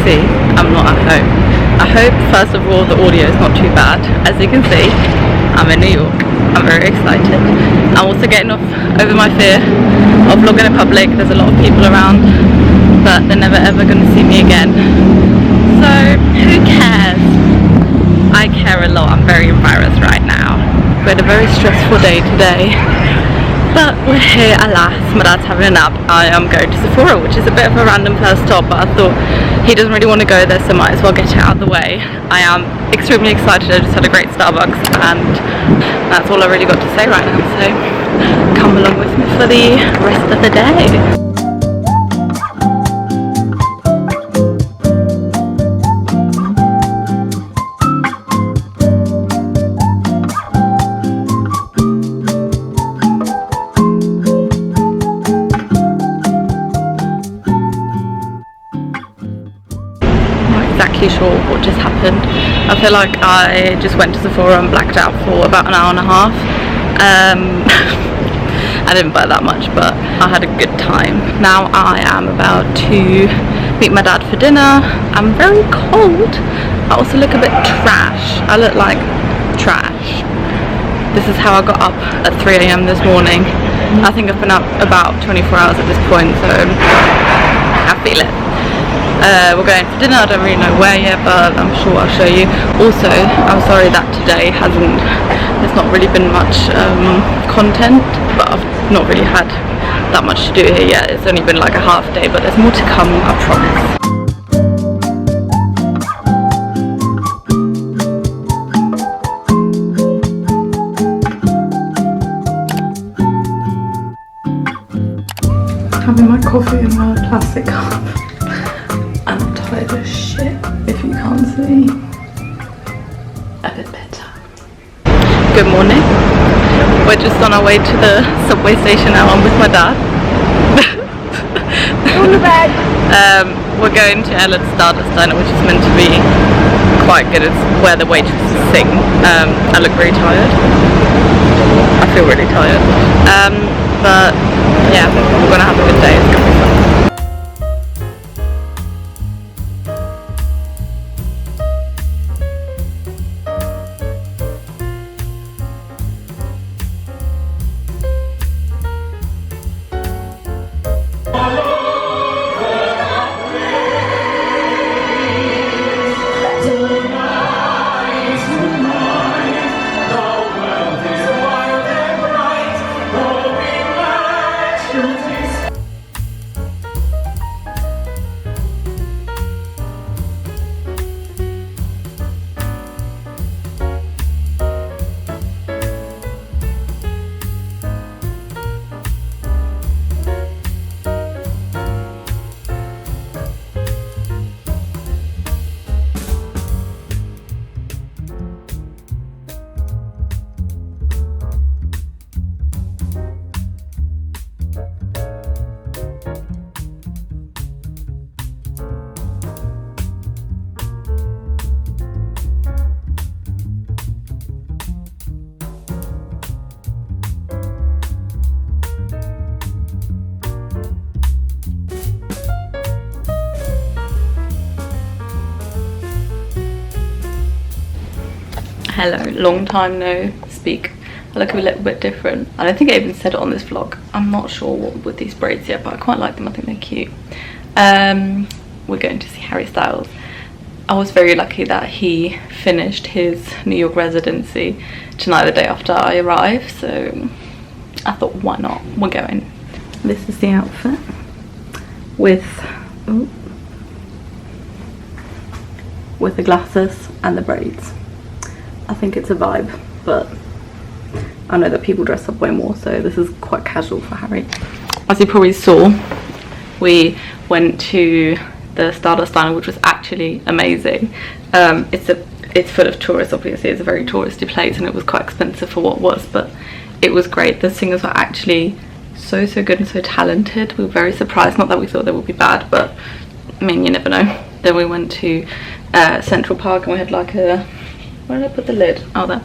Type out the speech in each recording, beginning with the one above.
see, I'm not at home. I hope, first of all, the audio is not too bad. As you can see, I'm in New York. I'm very excited. I'm also getting over my fear of vlogging in public. There's a lot of people around, but they're never ever going to see me again. So who cares? I care a lot. I'm very embarrassed right now. We had a very stressful day today, but we're here, alas. My dad's having a nap. I am going to Sephora, which is a bit of a random first stop, but I thought he doesn't really want to go there, so might as well get it out of the way. I am extremely excited. I just had a great Starbucks, and that's all I really got to say right now, so come along with me for the rest of the day. Sure what just happened. I feel like I just went to Sephora and blacked out for about an hour and a half. I didn't buy that much, but I had a good time. Now I am about to meet my dad for dinner. I'm very cold. I also look a bit trash. I look like trash. This is how I got up at 3 AM this morning. I think I've been up about 24 hours at this point, so I feel it. We're going for dinner. I don't really know where yet, but I'm sure I'll show you. Also, I'm sorry that today there's not really been much content, but I've not really had that much to do here yet. It's only been like a half day, but there's more to come, I promise. Having my coffee in my plastic cup. And I'm tired as shit, if you can't see. A bit better. Good morning. We're just on our way to the subway station now. I'm with my dad. On the bed. We're going to Ellen's Stardust Diner, which is meant to be quite good. It's where the waitresses sing. I look very tired. I feel really tired. But yeah, I think we're gonna have a good day. It's gonna be fun. Hello, long time no speak. I look a little bit different. I don't think I even said it on this vlog. I'm not sure what with these braids yet, but I quite like them. I think they're cute. We're going to see Harry Styles. I was very lucky that he finished his New York residency tonight, the day after I arrived, so I thought, why not? We're going. This is the outfit with the glasses and the braids. I think it's a vibe, but I know that people dress up way more, so this is quite casual for Harry. As you probably saw, we went to the Stardust Diner, which was actually amazing. It's full of tourists, obviously. It's a very touristy place, and it was quite expensive for what it was, but it was great. The singers were actually so good and so talented. We were very surprised. Not that we thought they would be bad, but I mean, you never know. Then we went to Central Park, and we had like a, where did I put the lid? Oh, there.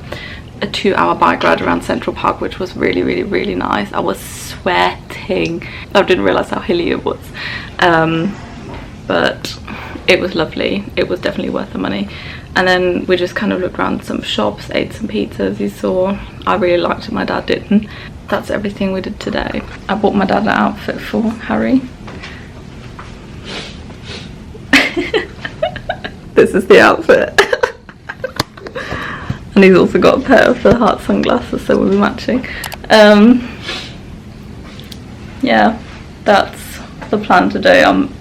A 2-hour bike ride around Central Park, which was really nice. I was sweating. I didn't realise how hilly it was. but it was lovely. It was definitely worth the money. And then we just kind of looked around some shops, ate some pizzas. You saw, I really liked it, my dad didn't. That's everything we did today. I bought my dad an outfit for Harry. This is the outfit. And he's also got a pair of the heart sunglasses, so we'll be matching. Yeah, that's the plan today. I'm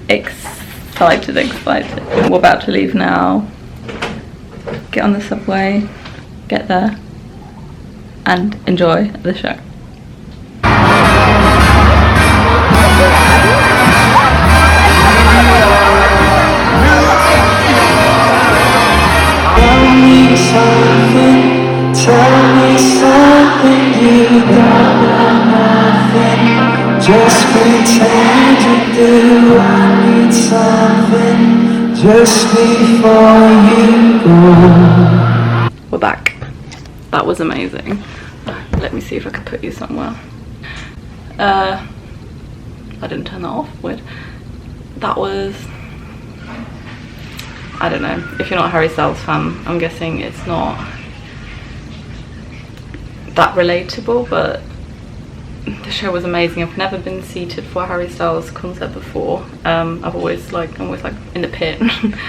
excited. We're about to leave now. Get on the subway, get there, and enjoy the show. Tell me something you don't know nothing. Just pretend you do. I need something just before you go. We're back. That was amazing. Let me see if I can put you somewhere. I didn't turn that off. Weird. That was, I don't know. If you're not a Harry Styles fan, I'm guessing it's not that relatable, but the show was amazing. I've never been seated for a Harry Styles concert before. I'm always like in the pit.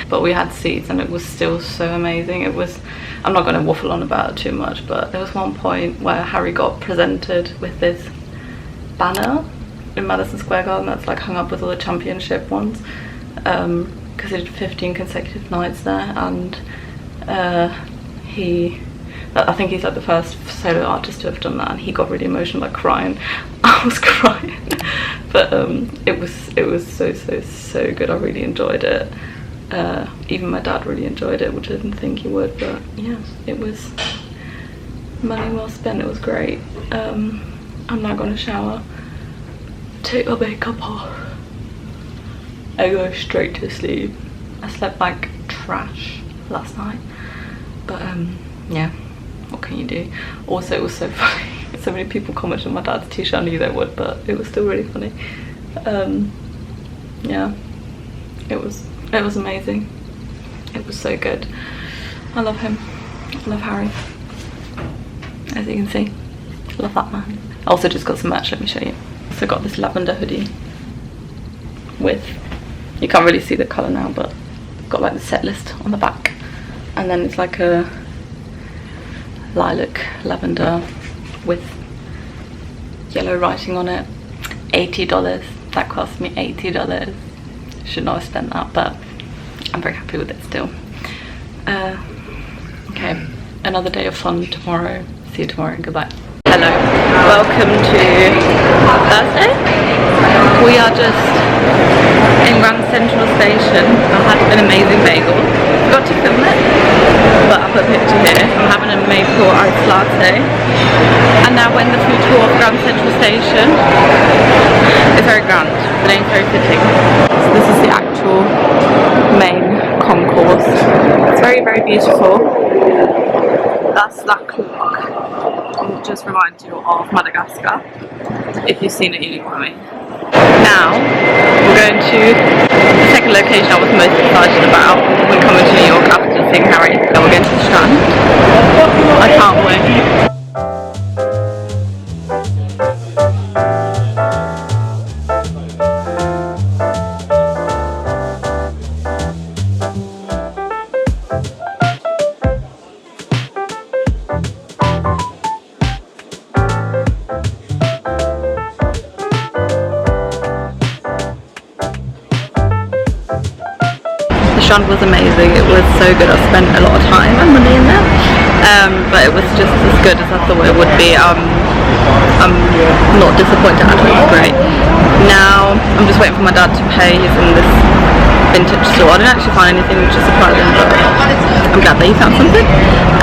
But we had seats and it was still so amazing. It was, I'm not going to waffle on about it too much, but there was one point where Harry got presented with this banner in Madison Square Garden that's like hung up with all the championship ones, because he did 15 consecutive nights there, and I think he's like the first solo artist to have done that, and he got really emotional, like crying. I was crying. But it was so good. I really enjoyed it. Even my dad really enjoyed it, which I didn't think he would, but yeah, it was money well spent. It was great. I'm now going to shower, take my makeup off, I go straight to sleep. I slept like trash last night, but yeah, what can you do? Also, it was so funny. So many people commented on my dad's t-shirt. I knew they would, but it was still really funny. Yeah, it was amazing. It was so good. I love him. I love Harry. As you can see, I love that man. I also just got some merch. Let me show you. So I got this lavender hoodie with, you can't really see the colour now, but got like the set list on the back, and then it's like a lilac lavender with yellow writing on it. $80. That cost me $80. Should not have spent that, but I'm very happy with it still. Okay, another day of fun tomorrow. See you tomorrow. Goodbye. Hello, welcome to Thursday. We are just in Grand Central Station. I had an amazing bagel. Forgot to film it, but I'll put a picture here. I'm having a maple iced latte. And now we're in the food tour of Grand Central Station. It's very grand, the name's very fitting. So this is the actual main concourse. It's very, very beautiful. That's that clock. It just reminds you of Madagascar. If you've seen it, you know what I mean. Now, we're going to the second location I was most excited about when coming to New York after seeing Harry. Now we're going to the Strand. I can't wait. The Strand was amazing. It was so good. I spent a lot of time and money in there, but it was just as good as I thought it would be. I'm not disappointed at all. It was great. Now I'm just waiting for my dad to pay. He's in this vintage store. I didn't actually find anything, which is surprising, but I'm glad that he found something.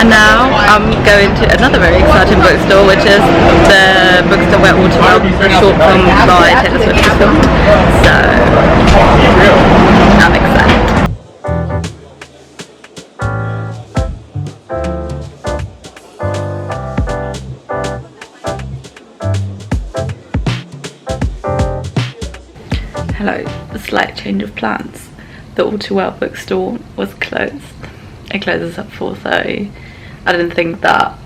And now I'm going to another very exciting bookstore, which is the bookstore where Autumn, the short film by Taylor Swift was filmed. So I'm excited. Hello, a slight change change of plans. The All Too Well bookstore was closed. It closes at 4:30. I didn't think that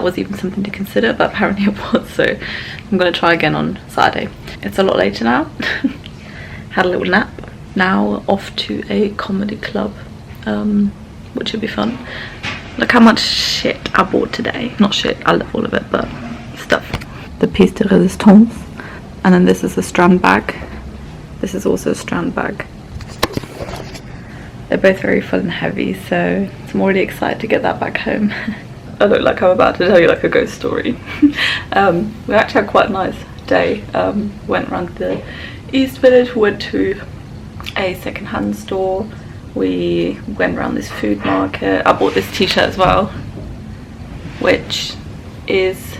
was even something to consider, but apparently it was, so I'm going to try again on Saturday. It's a lot later now. Had a little nap. Now off to a comedy club, which should be fun. Look how much shit I bought today. Not shit, I love all of it, but stuff. The piece de resistance. And then this is a strand bag. This is also a strand bag. They're both very full and heavy, so I'm already excited to get that back home. I look like I'm about to tell you like a ghost story. We actually had quite a nice day. Went around the East Village, went to a second-hand store. We went around this food market. I bought this t-shirt as well, which is,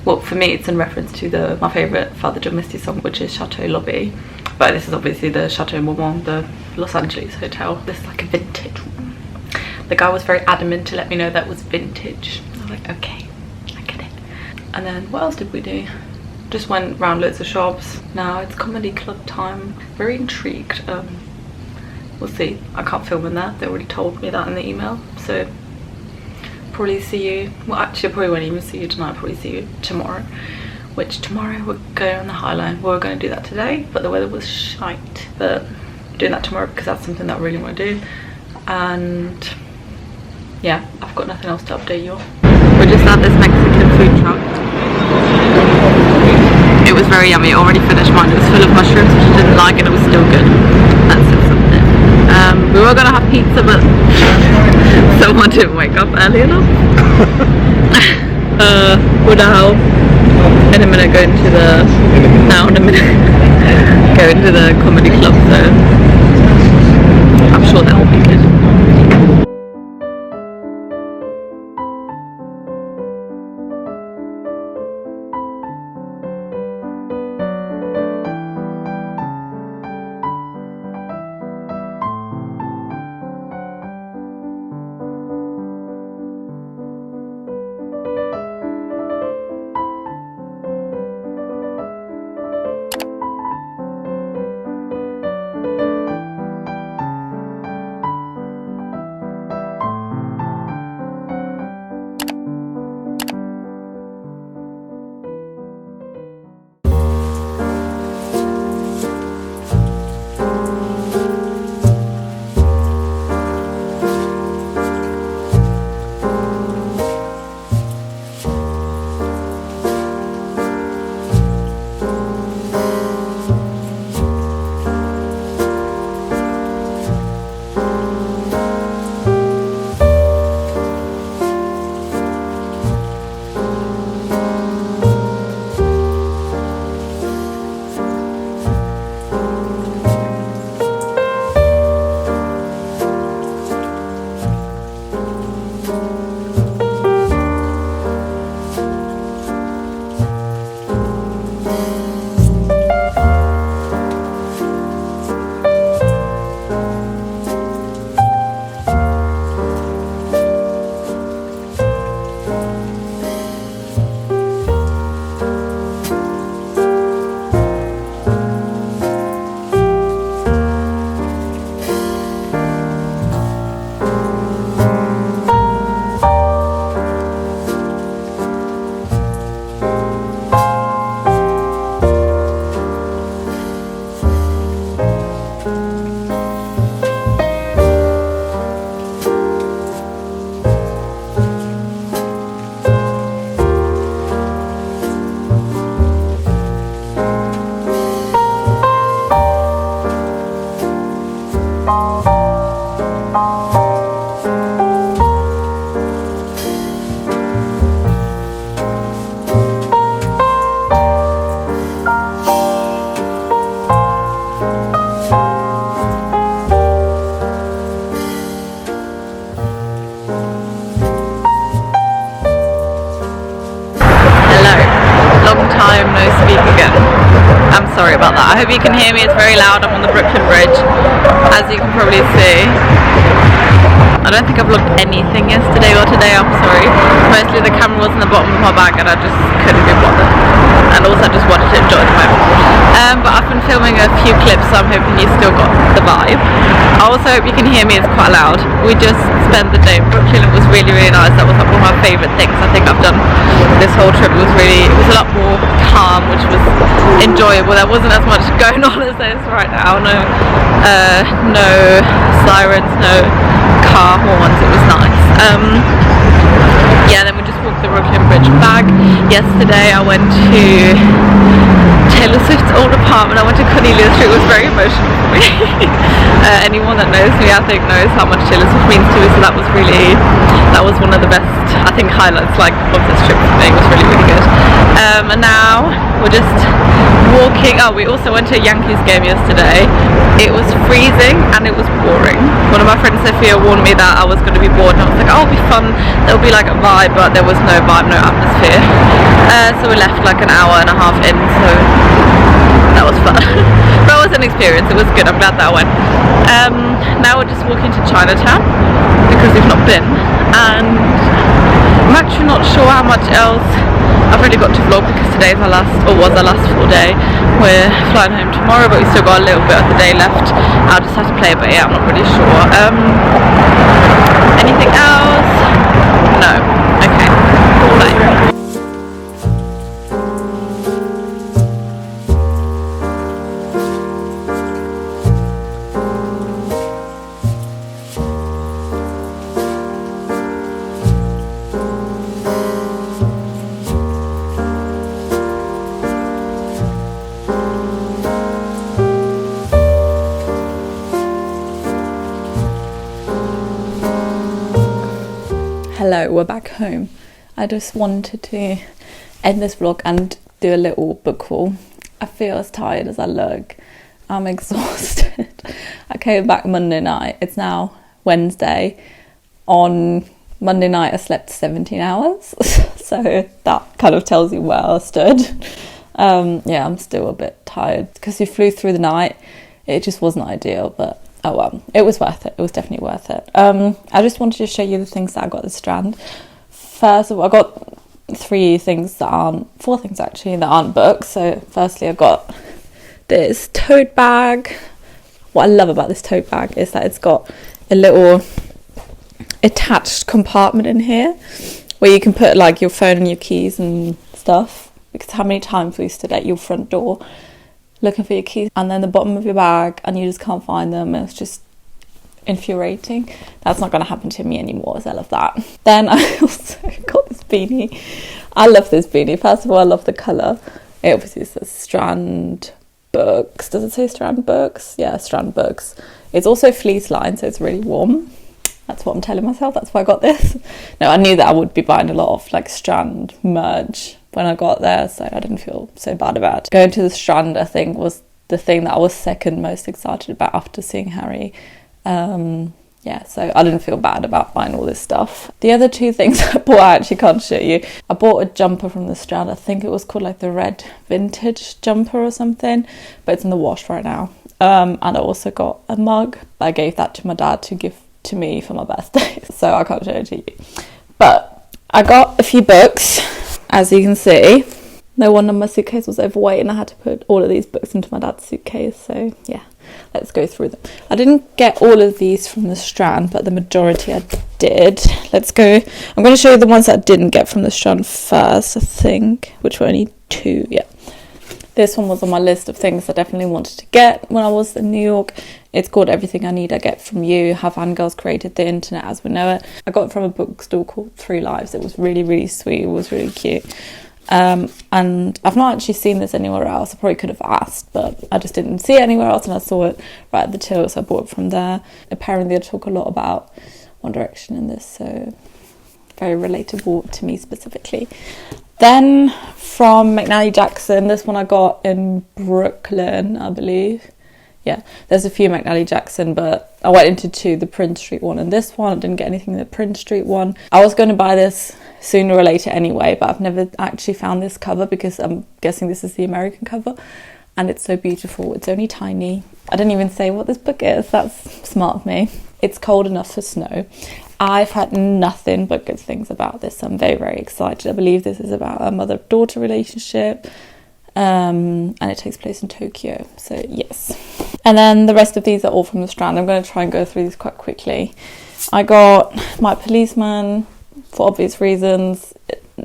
well, for me it's in reference to my favourite Father John Misty song, which is Chateau Lobby. But this is obviously the Chateau Marmont, the Los Angeles hotel. This is like a vintage one. The guy was very adamant to let me know that was vintage. I was like, okay, I get it. And then what else did we do? Just went round loads of shops. Now it's comedy club time. Very intrigued. We'll see. I can't film in that. They already told me that in the email. So probably see you. Well, actually I probably won't even see you tonight. I'll probably see you tomorrow. Which tomorrow we're going on the High Line. We were going to do that today, but the weather was shite. But I'm doing that tomorrow because that's something that I really want to do. And yeah, I've got nothing else to update you on. We're just at this Mexican food truck. It was very yummy. I already finished mine. It was full of mushrooms, which I didn't like, and it was still good. That's something. We were gonna have pizza, but someone didn't wake up early enough. We're now in a minute going to the going to the comedy club, so I'm sure that will be good. sorry about that. I hope you can hear me, it's very loud. I'm on the Brooklyn Bridge, as you can probably see. I don't think I vlogged anything yesterday or today, I'm sorry. Mostly the camera was in the bottom of my bag and I just couldn't be bothered. And also I just wanted to enjoy the moment. But I've been filming a few clips, so I'm hoping you still got the vibe. I also hope you can hear me, it's quite loud. We just spent the day in Brooklyn, it was really, really nice. That was like one of my favourite things I think I've done this whole trip. It was a lot more calm, which was enjoyable. There wasn't as much going on as there is right now. No sirens, no car horns. It was nice. Yeah, then we just walked the Brooklyn Bridge back. Yesterday I went to Taylor Swift's old apartment. I went to Cornelia Street. It was very emotional for me. Anyone that knows me, I think, knows how much Taylor Swift means to me. So that was one of the best, I think, highlights of this trip for me. It was really, really good. And now we're just walking. Oh, we also went to a Yankees game yesterday. It was freezing and it was boring. One of my friends, Sophia, warned me that I was going to be bored, and I was like, oh, it'll be fun. There'll be like a vibe, but there was no vibe, no atmosphere. So we left like an hour and a half in. So that was fun. But it was an experience. It was good. I'm glad that I went. Now we're just walking to Chinatown because we've not been, and I'm actually not sure how much else I've really got to vlog because today's was our last full day. We're flying home tomorrow, but we still got a little bit of the day left. I'll just have to play it, but yeah, I'm not really sure. Anything else? No. Okay. Bye. Hello, we're back home. I just wanted to end this vlog and do a little book haul. I feel as tired as I look. I'm exhausted. I came back Monday night. It's now Wednesday. On Monday night I slept 17 hours. So that kind of tells you where I stood. Yeah, I'm still a bit tired because we flew through the night. It just wasn't ideal, but oh well, it was worth it. It was definitely worth it. I just wanted to show you the things that I got at the Strand. First of all, I got four things actually that aren't books. So firstly, I got this tote bag. What I love about this tote bag is that it's got a little attached compartment in here where you can put like your phone and your keys and stuff, because how many times we stood at your front door looking for your keys and then the bottom of your bag and you just can't find them, and it's just infuriating. That's not going to happen to me anymore, so I love that. Then I also got this beanie. I love this beanie. First of all, I love the colour. It obviously says Strand Books. Does it say Strand Books? Yeah, Strand Books. It's also fleece lined, so it's really warm. That's what I'm telling myself. That's why I got this. No, I knew that I would be buying a lot of like Strand merch when I got there, so I didn't feel so bad about it. Going to the Strand, I think, was the thing that I was second most excited about after seeing Harry. Yeah, so I didn't feel bad about buying all this stuff. The other two things I bought, I actually can't show you. I bought a jumper from the Strand. I think it was called like the Red Vintage jumper or something, but it's in the wash right now. And I also got a mug. I gave that to my dad to give to me for my birthday, so I can't show it to you. But I got a few books, as you can see. No wonder my suitcase was overweight and I had to put all of these books into my dad's suitcase, so yeah, let's go through them. I didn't get all of these from the Strand, but the majority I did. Let's go. I'm going to show you the ones that I didn't get from the Strand first, I think, which were only two. Yeah, this one was on my list of things I definitely wanted to get when I was in New York. It's called Everything I Need I Get From You, How Fangirls Created the Internet as We Know It. I got it from a bookstore called Three Lives. It was really, really sweet. It was really cute. And I've not actually seen this anywhere else. I probably could have asked, but I just didn't see it anywhere else, and I saw it right at the till, so I bought it from there. Apparently they talk a lot about One Direction in this, so very relatable to me specifically. Then from McNally Jackson, this one I got in Brooklyn, I believe. Yeah, there's a few McNally Jackson, but I went into two, the Prince Street one and this one. I didn't get anything in the Prince Street one. I was going to buy this sooner or later anyway, but I've never actually found this cover because I'm guessing this is the American cover. and it's so beautiful. It's only tiny. I didn't even say what this book is. That's smart of me. It's Cold Enough for Snow. I've had nothing but good things about this. I'm very, very excited. I believe this is about a mother-daughter relationship, and it takes place in Tokyo. So yes. And then the rest of these are all from the Strand. I'm going to try and go through these quite quickly. I got My Policeman for obvious reasons.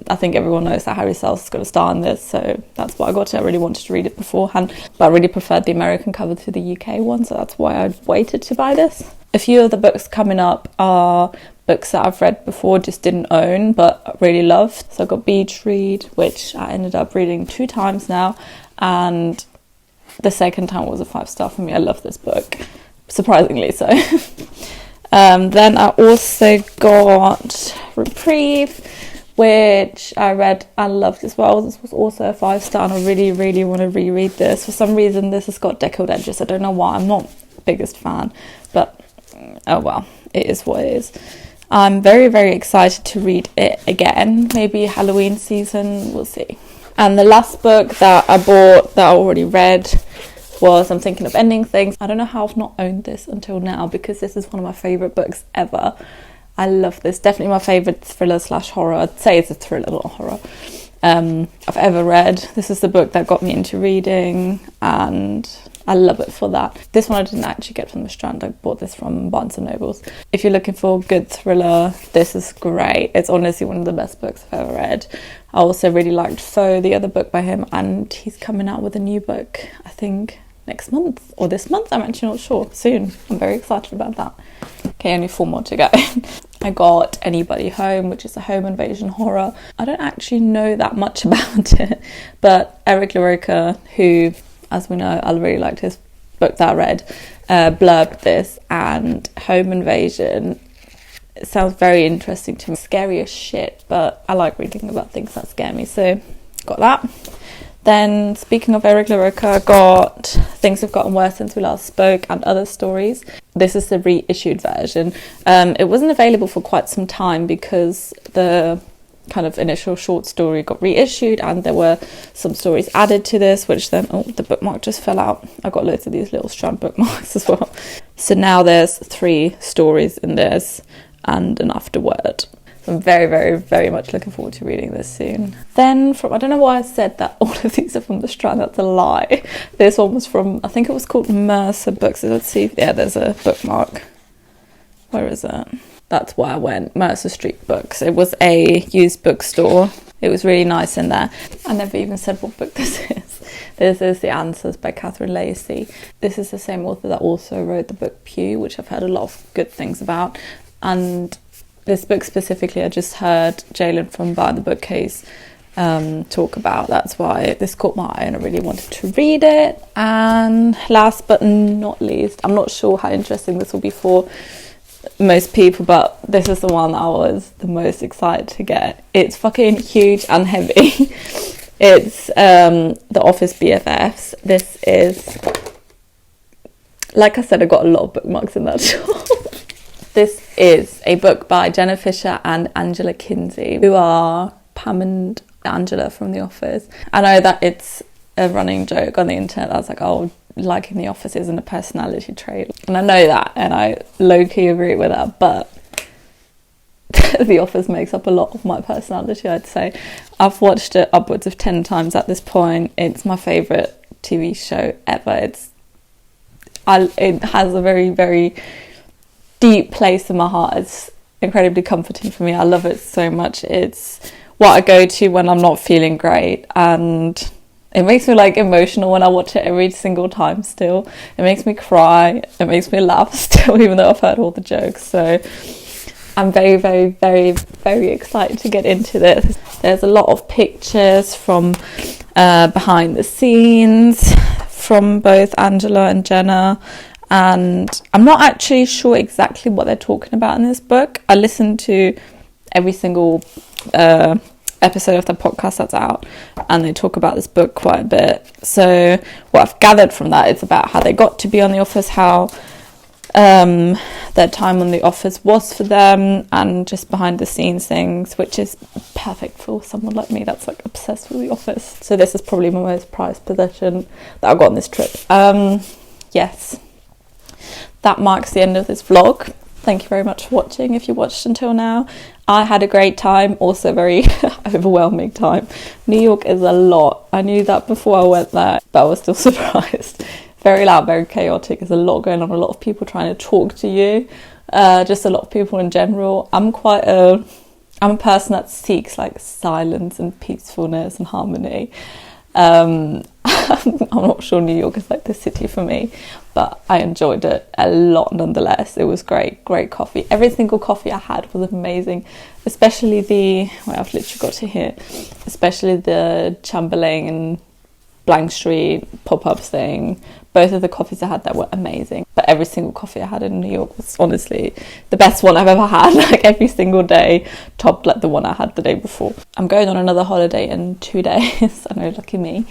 I think everyone knows that Harry Styles is going to star in this, so that's why I got it. I really wanted to read it beforehand, but I really preferred the American cover to the UK one, so that's why I waited to buy this. A few of the books coming up are books that I've read before, just didn't own, but really loved. So I got Beach Read, which I ended up reading 2 times now, and the second time was a 5-star for me. I love this book, surprisingly so. Then I also got Reprieve, which I read and loved as well. This was also a 5-star, and I really, really want to reread this. For some reason, this has got deckled edges. I don't know why. I'm not the biggest fan, but oh well, it is what it is. I'm very, very excited to read it again. Maybe Halloween season, we'll see. And the last book that I bought that I already read was I'm Thinking of Ending Things. I don't know how I've not owned this until now, because this is one of my favourite books ever. I love this. Definitely my favourite thriller/horror. I'd say it's a thriller, not a horror, I've ever read. This is the book that got me into reading, and I love it for that. This one I didn't actually get from the Strand. I bought this from Barnes & Nobles. If you're looking for a good thriller, this is great. It's honestly one of the best books I've ever read. I also really liked Foe, the other book by him, and he's coming out with a new book, I think, next month or this month. I'm actually not sure. Soon. I'm very excited about that. Okay, only 4 more to go. I got Anybody Home, which is a home invasion horror. I don't actually know that much about it, but Eric LaRocca, who, as we know, I really liked his book that I read, blurbed this, and home invasion, it sounds very interesting to me. Scary as shit, but I like reading about things that scare me, so got that. Then, speaking of Eric LaRocca, I got Things Have Gotten Worse Since We Last Spoke and Other Stories. This is the reissued version. It wasn't available for quite some time because the kind of initial short story got reissued, and there were some stories added to this, which then, oh, the bookmark just fell out. I got loads of these little Strand bookmarks as well. So now there's 3 stories in this and an afterword. I'm very, very, very much looking forward to reading this soon. Then I don't know why I said that all of these are from the Strand, that's a lie. This one was from, I think it was called Mercer Books. Let's see, yeah, there's a bookmark. Where is it? That's where I went, Mercer Street Books. It was a used bookstore. It was really nice in there. I never even said what book this is. This is The Answers by Lacey. This is the same author that also wrote the book Pew, which I've heard a lot of good things about. And this book specifically, I just heard Jalen from Behind the Bookcase talk about. That's why this caught my eye and I really wanted to read it. And last but not least, I'm not sure how interesting this will be for most people, but this is the one that I was the most excited to get. It's fucking huge and heavy. It's The Office BFFs. This is, like I said, I got a lot of bookmarks in that shop. This is a book by Jenna Fisher and Angela Kinsey, who are Pam and Angela from The Office. I know that it's a running joke on the internet. I was like, oh, liking The Office isn't a personality trait. And I know that, and I low-key agree with that, but The Office makes up a lot of my personality, I'd say. I've watched it upwards of 10 times at this point. It's my favourite TV show ever. It has a very, very deep place in my heart. It's incredibly comforting for me. I love it so much. It's what I go to when I'm not feeling great, and it makes me like emotional when I watch it every single time still. It makes me cry, it makes me laugh still, even though I've heard all the jokes. So I'm very, very, very, very excited to get into this. There's a lot of pictures from behind the scenes from both Angela and Jenna, and I'm not actually sure exactly what they're talking about in this book. I listened to every single episode of the podcast that's out, and they talk about this book quite a bit. So what I've gathered from that is about how they got to be on The Office, how their time on the office was for them, and just behind the scenes things, which is perfect for someone like me that's like obsessed with the office. So this is probably my most prized possession that I got on this trip. Yes, that marks the end of this vlog. Thank you very much for watching if you watched until now. I had a great time, also very overwhelming time. New York is a lot. I knew that before I went there, but I was still surprised. Very loud, very chaotic. There's a lot going on, a lot of people trying to talk to you, just a lot of people in general. I'm a person that seeks like silence and peacefulness and harmony. I'm not sure New York is like the city for me, but I enjoyed it a lot nonetheless. It was great coffee. Every single coffee I had was amazing, especially I've literally got to here, especially the Chamberlain and Blank Street pop-ups thing. Both of the coffees I had there were amazing, but every single coffee I had in New York was honestly the best one I've ever had. Like every single day topped like the one I had the day before. I'm going on another holiday in 2 days. I know, lucky me.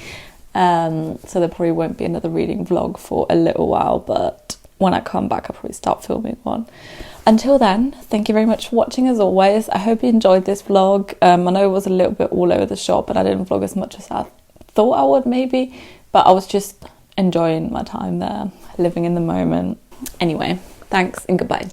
So there probably won't be another reading vlog for a little while, but when I come back I'll probably start filming one. Until then, thank you very much for watching as always. I hope you enjoyed this vlog. I know it was a little bit all over the shop and I didn't vlog as much as I thought I would maybe, but I was just enjoying my time there, living in the moment. Anyway, thanks and goodbye.